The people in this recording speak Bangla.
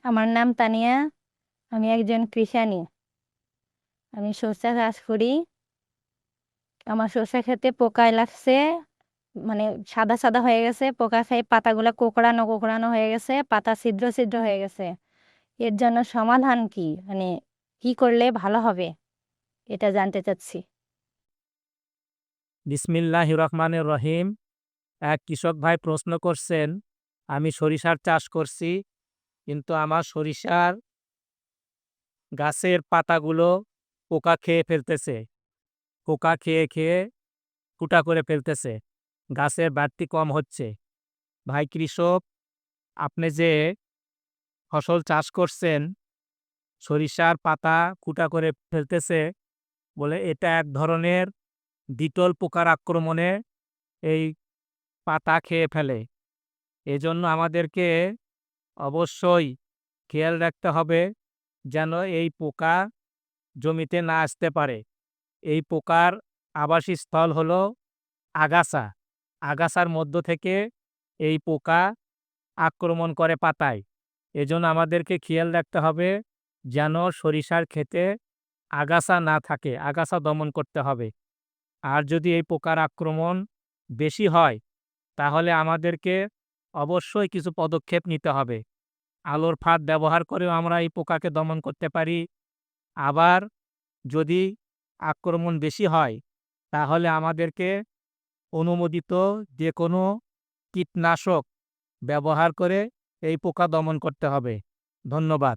আমার নাম তানিয়া। আমি একজন কৃষানী। আমি সরষা চাষ করি। আমার সরষা ক্ষেতে পোকায় লাগছে, মানে সাদা সাদা হয়ে গেছে। পোকা খেয়ে পাতাগুলো কোঁকড়ানো কোঁকড়ানো হয়ে গেছে, পাতা ছিদ্র ছিদ্র হয়ে গেছে। এর জন্য সমাধান কি, মানে কি করলে ভালো হবে, এটা জানতে চাচ্ছি। বিসমিল্লাহির রহমানির রহিম। এক কৃষক ভাই প্রশ্ন করছেন, আমি সরিষার চাষ করছি, কিন্তু আমার সরিষার গাছের পাতাগুলো পোকা খেয়ে ফেলতেছে। পোকা খেয়ে খেয়ে ফুটা করে ফেলতেছে, গাছের বাড়তি কম হচ্ছে। ভাই কৃষক, আপনি যে ফসল চাষ করছেন, সরিষার পাতা ফুটা করে ফেলতেছে বলে, এটা এক ধরনের বিটল পোকার আক্রমণে এই পাতা খেয়ে ফেলে। এজন্য আমাদেরকে অবশ্যই খেয়াল রাখতে হবে যেন এই পোকা জমিতে না আসতে পারে। এই পোকার আবাসস্থল হলো আগাছা। আগাছার মধ্য থেকে এই পোকা আক্রমণ করে পাতায়। এজন্য আমাদেরকে খেয়াল রাখতে হবে যেন সরিষার ক্ষেতে আগাছা না থাকে, আগাছা দমন করতে হবে। আর যদি এই পোকার আক্রমণ বেশি হয়, তাহলে আমাদেরকে অবশ্যই কিছু পদক্ষেপ নিতে হবে। আলোর ফাঁদ ব্যবহার করেও আমরা এই পোকাকে দমন করতে পারি। আবার যদি আক্রমণ বেশি হয়, তাহলে আমাদেরকে অনুমোদিত যে কোনো কীটনাশক ব্যবহার করে এই পোকা দমন করতে হবে। ধন্যবাদ।